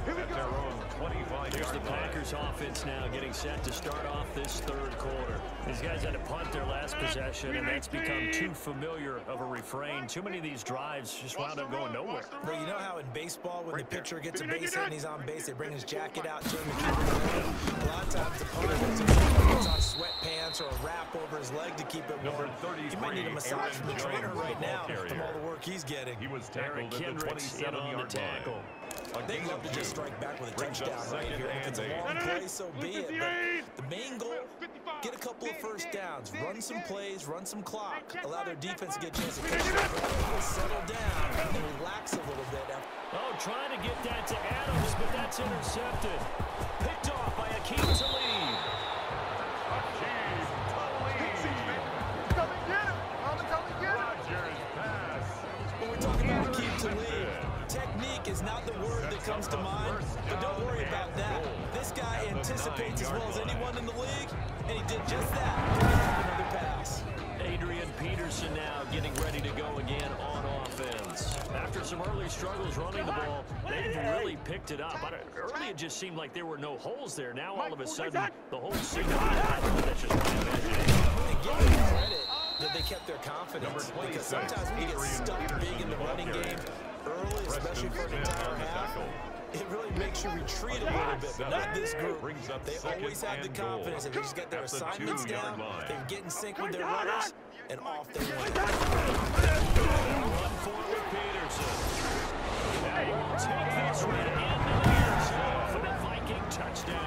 At their own 25-yard Here's the Packers offense now getting set to start off this third quarter. These guys had to punt their last possession, and that's become too familiar of a refrain. Too many of these drives just wound up going nowhere. Well, you know how in baseball, when the pitcher gets a base hit and he's on base, they bring his jacket out to him and keep it warm. A lot of times the punter puts on sweatpants or a wrap over his leg to keep it warm. He might need a massage from the trainer right now from all the work he's getting. He was Eric tackled at the Kendricks in on the 27-yard tackle. line. They'd love to just strike back with a touchdown right here. If it's a long play, so be it. But the main goal, get a couple of first downs, run some plays, run some clock, allow their defense to get a chance to catch it, settle down, and relax a little bit. Oh, trying to get that to Adams, but that's intercepted. Picked off by Akeem Talib. Come and get him. Come and get him. Rodgers pass. When we're talking about Akeem Talib, technique is not the word that comes to mind, but don't worry about that. This guy anticipates as well as anyone in the league, and he did just that. Another pass. Adrian Peterson now getting ready to go again on offense. After some early struggles running the ball, they've really picked it up. Early it just seemed like there were no holes there. Now all of a sudden, the holes seem to be out. That's just my imagination. And give them credit that they kept their confidence, because sometimes when you get stuck big in the running game early, especially for an entire half, it really makes you retreat a little bit, but not this group. They always had the confidence, and they just got their assignments down. They would get in sync with their runners, and off they went. Run forward, Peterson. Now he will take this one into the end zone for the Viking touchdown.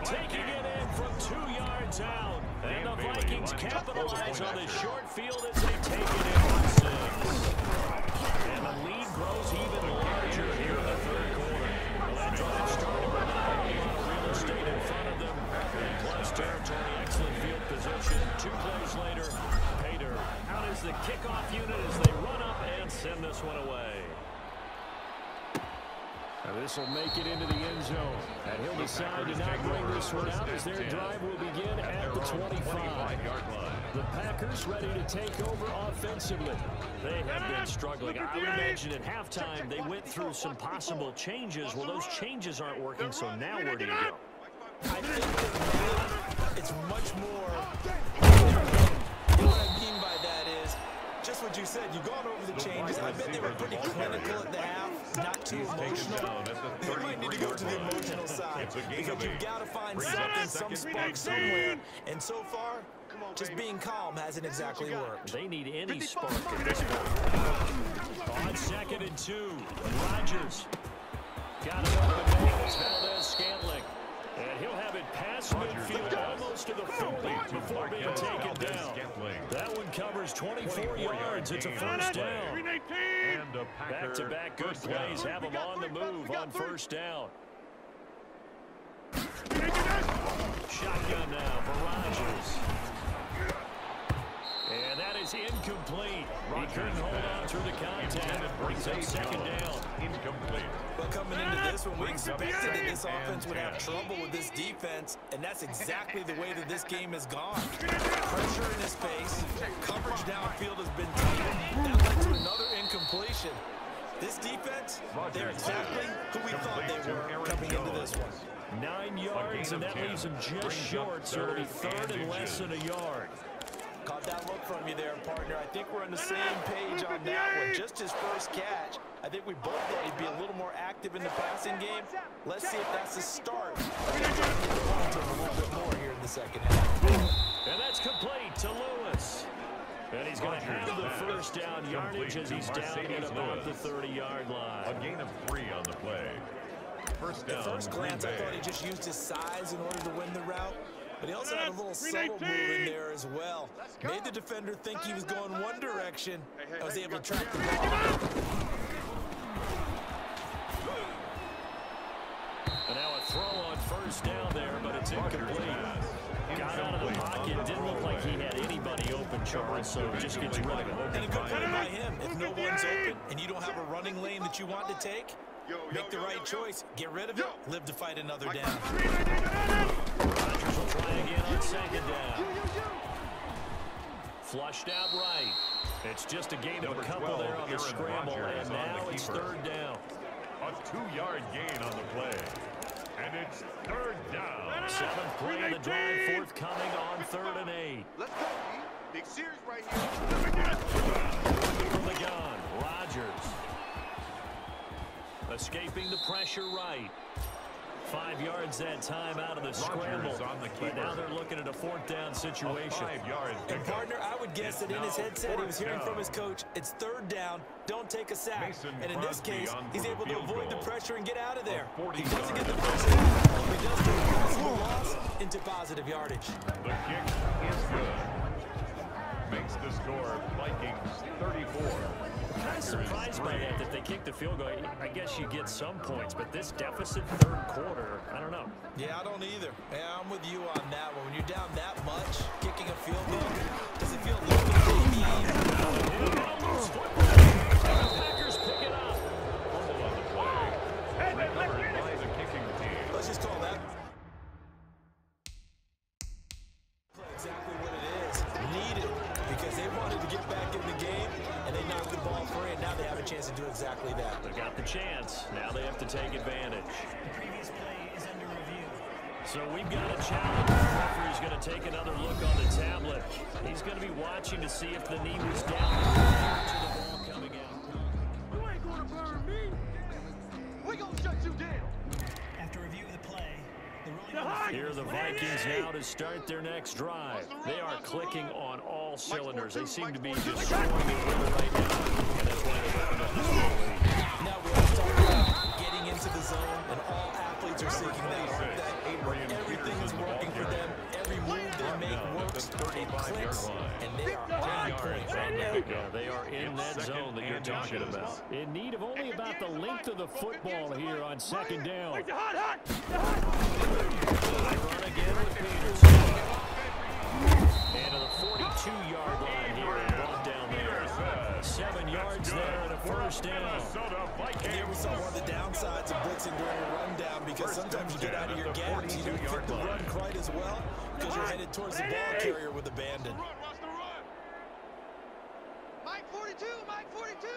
Taking it in from 2 yards out, and the Vikings capitalize on the short field as they take it in from 6. And the lead grows even larger here in the third quarter. Well, that drive started with a lot of real estate in front of them. And plus territory, excellent field position. 2 plays later, Pater out is the kickoff unit as they run up and send this one away. Now this will make it into the end zone. And he'll decide to not bring this one out as their drive will begin at the 25-yard line. The Packers ready to take over offensively. They have been struggling. I would imagine at halftime they went through some possible changes. Well, those changes aren't working, so now where do you go? I think it's much more. And what I mean by that is just what you said. You've gone over the changes. I bet they were pretty clinical at the half, not too emotional. They might need to go to the emotional side because you've got to find something, some spark somewhere. And so far, just being calm hasn't exactly worked. They need any spark at this point. On 2nd and 2, Rodgers got it over the middle. It's Valdez-Scantling. And he'll have it past midfield almost to the 40 before being taken down. That one covers 24 yards. It's a first down. Back-to-back good plays have them on the move on first down. Shotgun now for Rodgers. And that is is incomplete. He couldn't hold on through the contact. Brings up second down. Incomplete. But coming into this one, we expected that this offense would have trouble with this defense, and that's exactly the way that this game has gone. Pressure in his face, coverage downfield has been tight. That led to another incompletion. This defense, they're exactly who we thought they were coming into this one. 9 yards, and that leaves him just short, so it'll be third and less than a yard. Caught that look from you there, partner. I think we're on the same page on that one. Just his first catch. I think we both thought he'd be a little more active in the passing game. Let's see if that's the start. I think we're going to need to run to him a little bit more here in the second half. And that's complete to Lewis. And he's going to have the first down yardage as he's down at about the 30-yard line. A gain of 3 on the play. First down. At first glance, I thought he just used his size in order to win the route. But he also had a little subtle move in there as well. Made the defender think he was going one direction and was able to track the ball. And now a throw on first down there, but it's incomplete. Got out of the pocket. Didn't look like he had anybody open, Charles, so just gets rid of it. And a good play by him. If no one's open and you don't have a running lane that you want to take, make the right choice. Get rid of it. Live to fight another down. Rodgers will try again on second down. Flushed out right. It's just a gain of a couple there on the scramble, and now it's third down. A 2-yard gain on the play. And it's third down. 7th play of the drive, forthcoming on 3rd and 8. Let's go, B. Big series right here. From the gun, Rodgers. Escaping the pressure right. 5 yards that time out of the scramble. But now they're looking at a 4th down situation. And partner, I would guess that in his headset he was hearing from his coach, it's third down, don't take a sack. And in this case, he's able to avoid the pressure and get out of there. He doesn't get the first down, but he does turn a possible loss into positive yardage. The kick is good. Makes the score Vikings 34. Kind of surprised by that they kicked the field goal. I guess you get some points, but this deficit third quarter, I don't know. Yeah, I don't either. Yeah, I'm with you on that one. When you're down that much, kicking a field goal, does it feel a little bit baby? Packers pick it up. Fumble on the play. Recovered by the kicking team. Let's just call that exactly what it is. Needed, because they wanted to get back in the game, and they knocked the ball free, and now they have a chance to do exactly that. They got the chance. Now they have to take advantage. The previous play is under review. So we've got a challenge. The referee's going to take another look on the tablet. He's going to be watching to see if the knee was down prior to the ball coming out. You ain't gonna burn me. We gonna shut you down. After review of the play, the ruling on the field Here are the Vikings now to start their next drive. They are clicking on all cylinders. They seem to be just scoring the rhythm right now. And that's why they've opened up this lead. Now we have to talk about getting into the zone, and all athletes are seeking that, aren't they? Everything is working for them. Every move they make works. It clicks, and they are on point right now. Yeah, they are in that zone that you're talking about. In need of only about the length of the football here on second down. They run again with Peterson. And to the 42-yard line here and brought down there. 7 yards there and a first down. And here we saw one of the downsides of blitzing during a rundown, because sometimes you get out of your gaps. You don't fit the run quite as well because you're headed towards the ball carrier with abandon. Mike 42, Mike 42.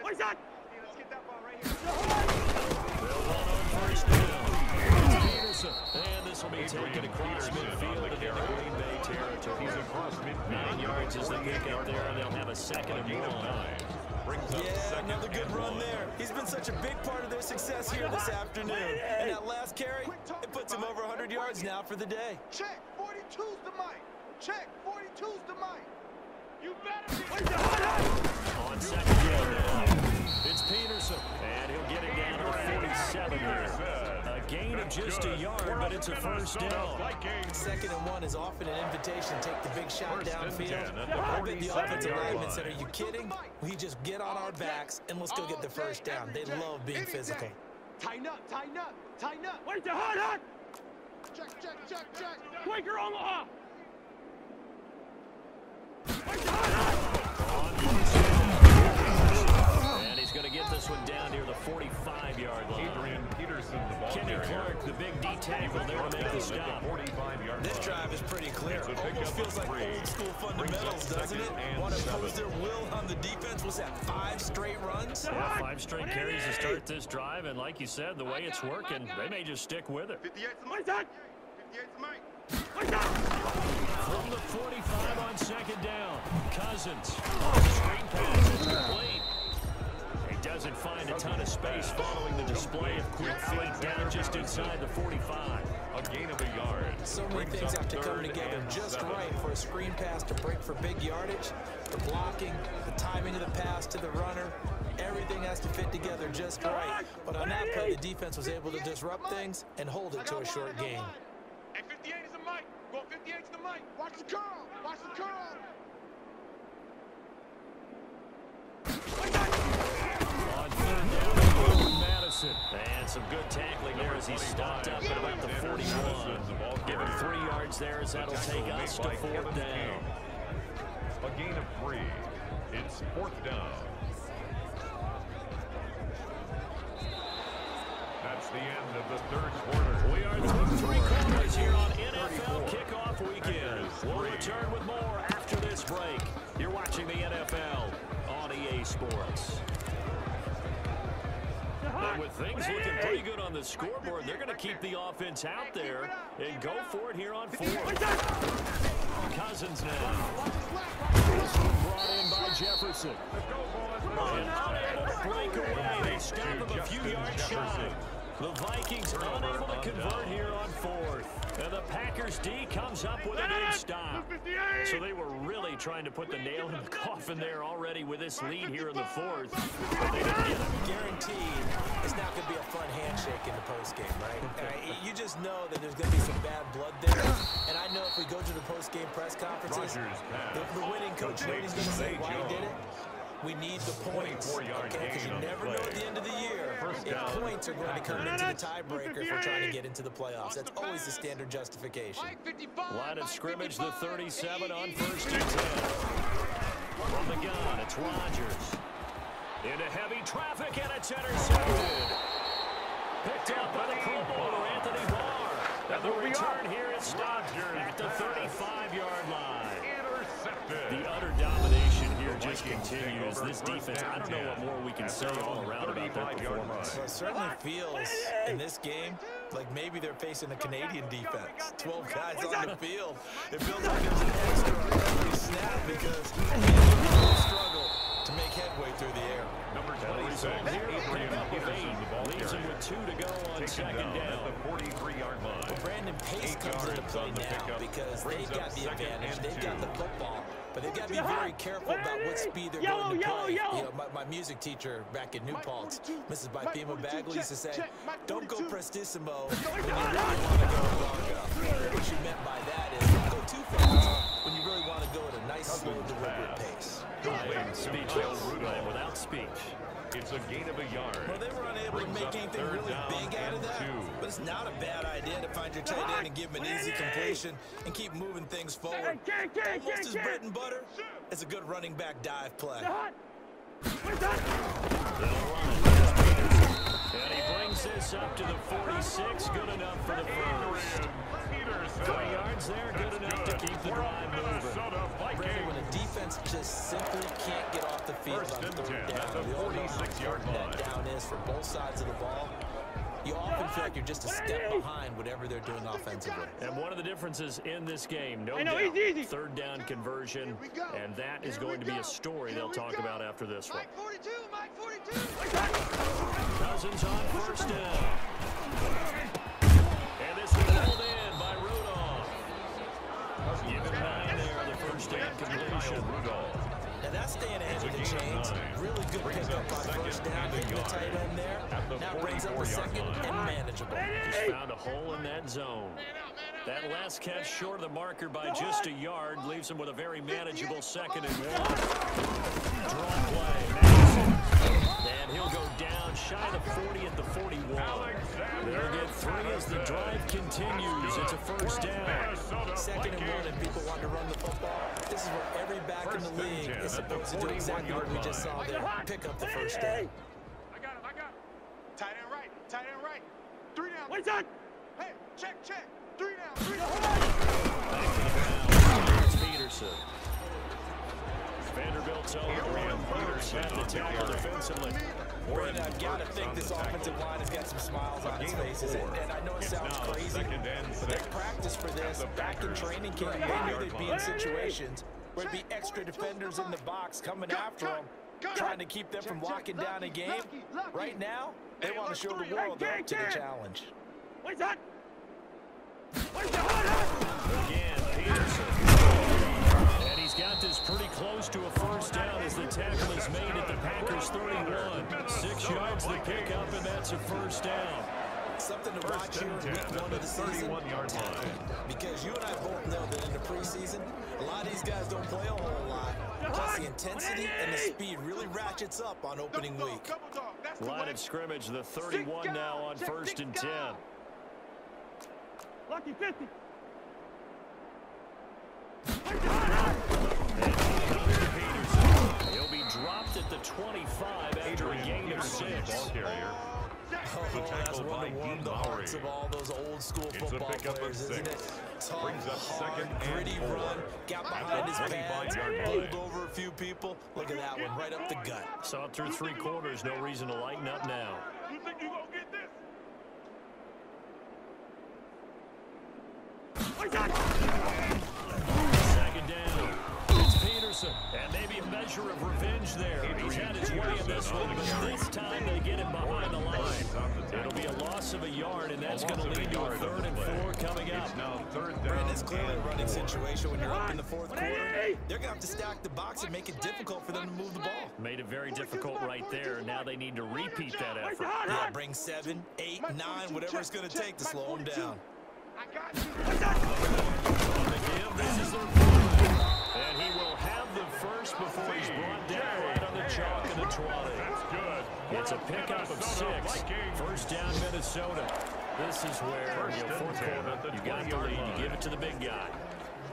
What's that? Let's get that ball right here. They'll run on first down. Peterson. And this will be taken across midfield into Green Bay territory. 9 yards as they pick up there, and they'll have a second and 1. Yeah, another good run there. He's been such a big part of their success here this afternoon. And that last carry, it puts him over 100 yards now for the day. Check, 42's the mic. Check, 42's the mic. You better be. On second down now, it's Peterson, and he'll get it down to the 47 here. A gain of just a yard, but it's a first down. 2nd and 1 is often an invitation. Take the big shot downfield. I bet the offensive lineman said, are you kidding? We just get on our backs, and let's go get the first down. They love being physical. Tighten up, tighten up, tighten up. Wait, the hot. Check, check, check, check. Quaker Omaha. Wait, the hot. tackle there to make the stop. This drive is pretty clear. Almost feels like old school fundamentals, doesn't it? Want to impose their will on the defense. Was that 5 straight runs? Yeah, 5 straight carries to start this drive, and like you said, the way it's working, they may just stick with it. 58 to Mike. 58 to Mike. From the 45 on second down, Cousins. Screen pass is complete. He doesn't find a ton of space following the display of quick feet down just inside the 45. A gain of a yard. So many things have to come together just right for a screen pass to break for big yardage. The blocking, the timing of the pass to the runner, everything has to fit together just right. But on that play, the defense was able to disrupt things and hold it to a short gain. Hey, 58 is a Mike. Go 58 to the Mike. Watch the curl. Watch the curl. On third down, Madison. And some good tackling there as he stopped up at about the 41. Give him 3 yards there as that'll take us to 4th down. A gain of 3. It's 4th down. That's the end of the 3rd quarter. We are through 3 quarters here on NFL Kickoff Weekend. We'll return with more after this break. You're watching the NFL on EA Sports. And with things looking pretty good on the scoreboard, they're going to keep the offense out there and go for it here on 4th. Cousins now. This one brought in by Jefferson. And unable to break away. They stop him a few yards shy. The Vikings unable to convert here on 4th. And the Packers D comes up with a big stop. So they were really trying to put the nail in the coffin there already with this lead here in the 4th. But they didn't get it. Guaranteed, it's not going to be a fun handshake in the postgame, right? You just know that there's going to be some bad blood there. And I know if we go to the postgame press conferences, the winning coach knows he's going to say why he did it. We need the points, okay? Because you never know at the end of the year if points are going to come into the tiebreaker if we're trying to get into the playoffs. That's always the standard justification. Line of scrimmage, the 37 on 1st and 10. From the gun, it's Rodgers. Into heavy traffic, and it's intercepted. Picked up by the Pro Bowler, Anthony Barr. And the return here is stopped at the 35-yard line. The utter domination here just continues. This defense, I don't know what more we can say all around about their performance. Well, it certainly feels in this game like maybe they're facing a Canadian defense. 12 guys on the field. It feels like there's an extra on every snap because they really struggle to make headway through the air. Number 26, Adrian Peterson, the ball leaves him with 2 to go on second down. At the 43-yard line. Well, Brandon Pace comes into play now because they've got the advantage. They've got the football, but they've got to be very careful about what speed they're going to play. You know, my music teacher back in New Paltz, Mrs. Bipema Bagley, used to say, don't go prestissimo when you really want to go gonga. What she meant by that is go too fast when you really want to go at a nice, slow, deliberate pace. Speechless, without speech. It's a gain of a yard. Well, they were unable to make anything really big out of that, but it's not a bad idea to find your tight end and give him an easy completion and keep moving things forward. Almost as bread and butter as a good running back dive play. And he brings this up to the 46, good enough for the first. 3 yards there, good enough to keep the drive moving. Brandon, when a defense just simply can't get off the field on 3rd down, we all know how important that down is for both sides of the ball. You often feel like you're just a step behind whatever they're doing offensively. And one of the differences in this game, no doubt, 3rd down conversion, and that is going to be a story they'll talk about after this one. Mike 42. Cousins on 1st down. And this is pulled in by Rudolph. Give him 9 there, the 1st down completion. Now that's staying ahead of the chains. Really good pickup on 1st down, hitting the tight end there. Now brings up a 2nd and manageable. Just found a hole in that zone. That last catch short of the marker by just a yard leaves him with a very manageable 2nd and 1. Draw play, Madison. And he'll go down shy of the 40 at the 41. They'll get 3 as the drive continues. It's a 1st down. 2nd and 1, and people want to run the football. This is where every back in the league is supposed to do exactly what we just saw there. Pick up the 1st down. I got him. Tight end right. 3 down. Hey, check. 3 down. 3 down. Back to the ground. Here's Peterson. Vanderbilt's own Graham Peterson to tackle defensively. Brandon, I've got to think this offensive line has got some smiles on its faces. And I know it sounds crazy, but they practiced for this back in training camp. They knew they'd be in situations where there'd be extra defenders in the box coming after them, trying to keep them from locking down a game. Right now, they want to show the world they're up to the challenge. What's that? Again, Peterson. And he's got this pretty close to a first down as the tackle is made at the Packers 31. 6 yards the pickup, and that's a first down. Something to watch here in week 1 of the season, tackling. Because you and I both know that in the preseason, a lot of these guys don't play a whole lot. Plus the intensity and the speed really ratchets up on opening week. Line of scrimmage, the 31 now on 1st and 10. Lucky 50. He'll be dropped at the 25 after a gain of 6. Ball carrier. That's one to warm the hearts of all those old school football players, isn't it? Tough, Brings up hard, 2nd and gritty 4. run, got behind his pads, 25-yard line. pulled over a few people. Look at that one, right up the gut. Saw it through 3 quarters, no reason to lighten up now. You think you gonna get this? Second down. It's Peterson. And maybe a measure of revenge there. He's had his way in this one, but this time they get him behind the line. It'll be a loss of a yard, and that's going to lead to a 3rd and 4 coming up. Now 3rd down. Brandon, it's clearly a running situation when you're up in the 4th quarter. They're going to have to stack the box and make it difficult for them to move the ball. Made it very difficult right there. Now they need to repeat that effort. Yeah, bring 7, 8, 9, whatever it's going to take to slow them down. I got you. On the give, this is their 4th. And he will have the first before he's brought down right on the chalk of the 20. That's good. It's a pickup of 6. First down, Minnesota. This is where, 4th quarter, you got the lead, you give it to the big guy.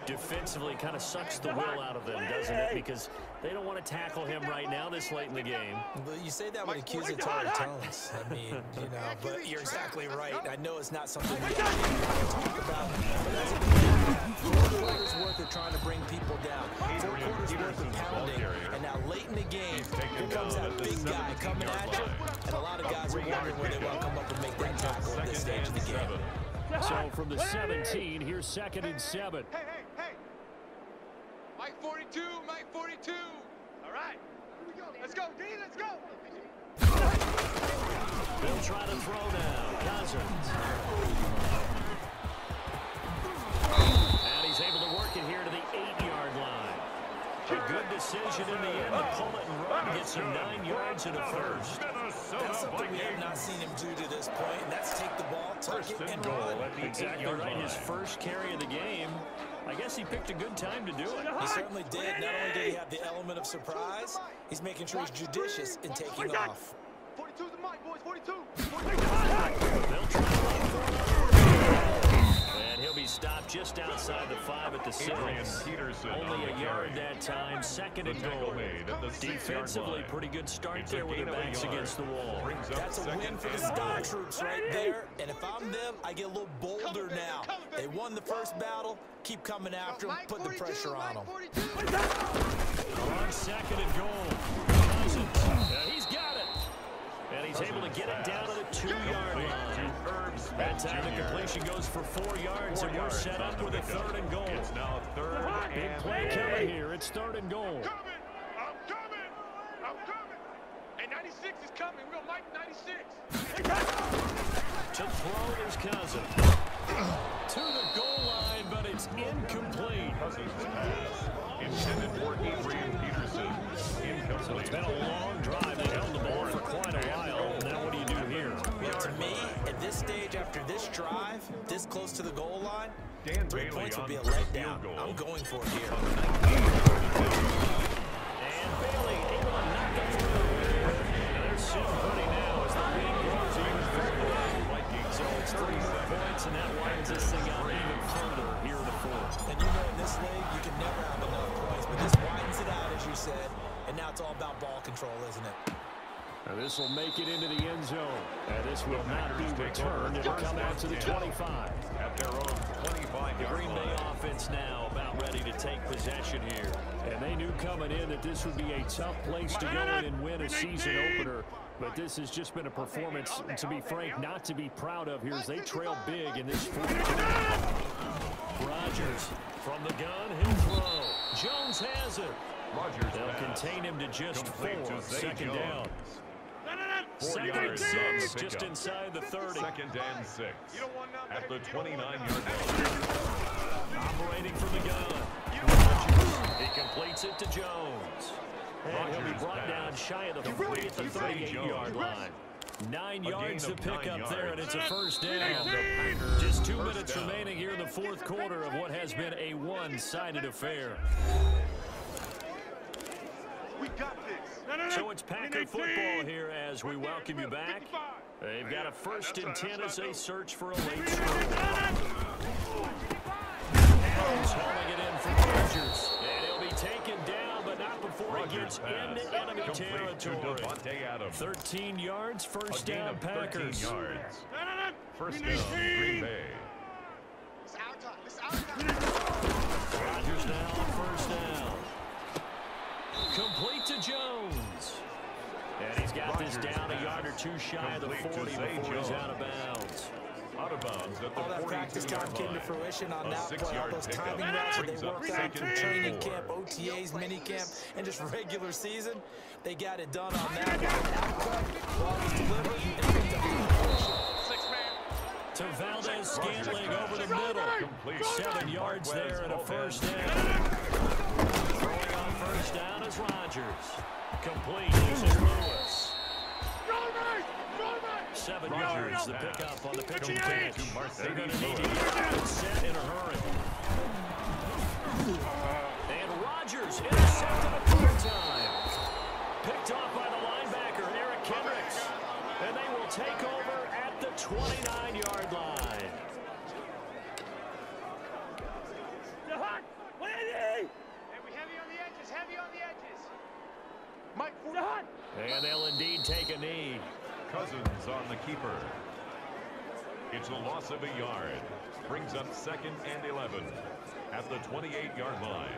Defensively kind of sucks the will out of them, doesn't it? Because they don't want to tackle him right now this late in the game. But you say that with accusatory tones. I mean, you know, but you're exactly right. I know it's not something we can talk about. But that's a 4 quarters worth of trying to bring people down. 4 quarters worth of pounding. And now late in the game, here comes that big guy coming at you. And a lot of guys are wondering where they want to come up and make that tackle at this stage of the game. So from the 17, here's 2nd and 7. Hey. Mike 42, Mike 42. All right. Let's go, D, let's go. They'll try to throw now. Cousins. And he's able to work it here to the 8-yard line. A good decision in the end to pull it and run. Gets him 9 yards and a first. That's something we have not seen him do to this point, and that's take the ball, tuck it, and run. Exactly right. His first carry of the game. I guess he picked a good time to do it. He certainly did. Not only did he have the element of surprise, he's making sure he's judicious in taking off. 42's the mic, boys, 42. They'll try to run for it. And he'll be stopped just outside the 5 at the 6. Only a yard that time. 2nd and goal. Defensively, pretty good start there with their backs against the wall. That's a win for the Star Troops right there. And if I'm them, I get a little bolder now. They won the first battle. Keep coming after them. Put the pressure on them. On 2nd and goal. Cousins. He's got it. And he's able to get it down to the 2-yard line. That time the completion goes for 4 yards, and we're set up with a 3rd and goal. It's now 3rd Big play coming here. It's 3rd and goal. I'm coming. Hey, 96 is coming. We're going to Mike 96. To throw is Cousins. To the goal line, but it's incomplete. Cousins' pass intended for Adrian Peterson. Incomplete. So it's been a long drive. They held the ball for quite a while. Now what do you do here? Well, to me, at this stage, after this drive, this close to the goal line, Dan 3 Bailey points would be a on first letdown. field goal. I'm going for it here. And Bailey able to knock it through. And they're sitting pretty now as the lead grows even further. So it's 3 points, and that widens this thing out even further here in the 4th. And you know in this league, you can never have enough points, but this widens it out, as you said, and now it's all about ball control, isn't it? This will make it into the end zone. And this will not be returned. It'll come out to the 25. At their own 25-yard The Green Bay line. offense now about ready to take possession here. And they knew coming in that this would be a tough place to go in and win a season opener. But this has just been a performance, to be frank, not to be proud of here as they trail big in this fourth quarter. Rodgers from the gun, he'll throw. Jones has it. Rodgers They'll pass. contain him to just Complete to 4. Zay Second Jones. down. 4 Second and yards on the 6, just pickup. inside the 30. Second and 6. You don't want none, At the baby. You don't want 29-yard none. line. Operating from the gun. Rodgers. He completes it to Jones. And he'll be Rodgers brought down pass. shy of the Complete 40 at the to Zay 38-yard Jones. line. 9 yards to gain of pick 9 up there, and yards. it's a first down. And the Packers Just 2 first minutes down. remaining here in the fourth quarter of what has been a one-sided affair. We got this. So it's Packer football here as we welcome you back. They've got a 1st and 10 as they search for a late score. He's hauling it in for Rodgers. And he'll be taken down, but not before he gets into enemy territory. 13 yards, first down, Packers. 13 yards. First down, Green Bay. It's our time. It's our time. Rodgers now on first down. Complete to Jones. And he's got this Rodgers down a pass. yard or 2 shy of the Complete to 40 Zay before he's Jones. out of bounds. Out of bounds at the All that practice time 42-yard came to line. fruition on A that play. All 6-yard those pickup timing routes that brings they up worked out second through and training 4. camp, OTAs, minicamp, and just regular season. They got it done on that. Ball was delivered and picked up the position. To Valdez-Scantling over the middle. Complete. 7 yards Marquez there and a Valdez. first down. Throwing on first down is Rodgers. Complete. This is Lewis. 7 yards the pickup on the pitching Complete pitch. to Mercedes They're going to need to Lewis. get it set in a hurry. And Rodgers intercepted a third time. Picked off by the linebacker, Eric Kendricks. And they will take over at the 29-yard line. Hey, we heavy on the edges. Heavy on the edges. Mike, And they'll indeed take a knee. Cousins on the keeper. It's a loss of a yard. Brings up 2nd and 11 at the 28-yard line.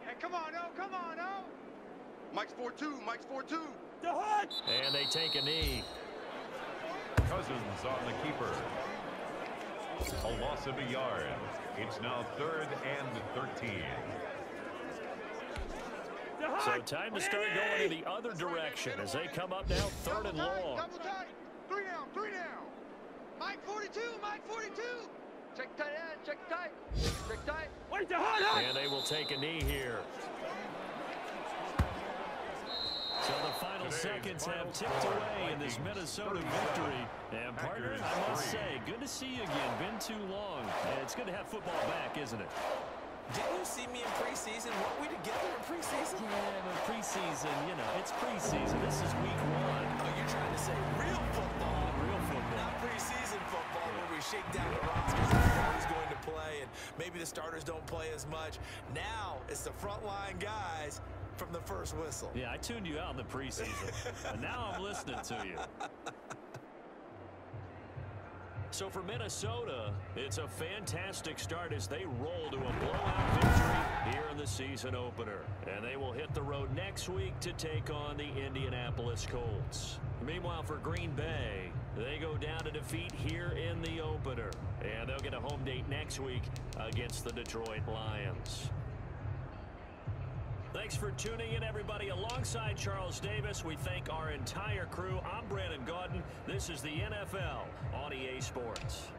Hey, come on, oh, come on, oh. Mike's 4-2. Mike's 4-2. And they take a knee. Cousins on the keeper. A loss of a yard. It's now 3rd and 13. So time to start going in the other direction as they come up now 3rd and long. Double tight. 3 down, 3 down. Mike 42, Mike 42. Check tight end, check tight. Check tight. And they will take a knee here. So the final seconds have ticked away in this Minnesota victory. And partner, I must say, good to see you again. Been too long. And it's good to have football back, isn't it? Didn't you see me in preseason? Weren't we together in preseason? Yeah, but preseason, you know, it's preseason. This is week 1. Oh, you're trying to say real football. Real football. Not preseason football where we shake down the rosters and who's going to play, and maybe the starters don't play as much. Now it's the frontline guys from the first whistle. Yeah, I tuned you out in the preseason. And now I'm listening to you. So for Minnesota, it's a fantastic start as they roll to a blowout victory here in the season opener. And they will hit the road next week to take on the Indianapolis Colts. Meanwhile, for Green Bay, they go down to defeat here in the opener. And they'll get a home date next week against the Detroit Lions. Thanks for tuning in, everybody. Alongside Charles Davis, we thank our entire crew. I'm Brandon Gaudin. This is the NFL on EA Sports.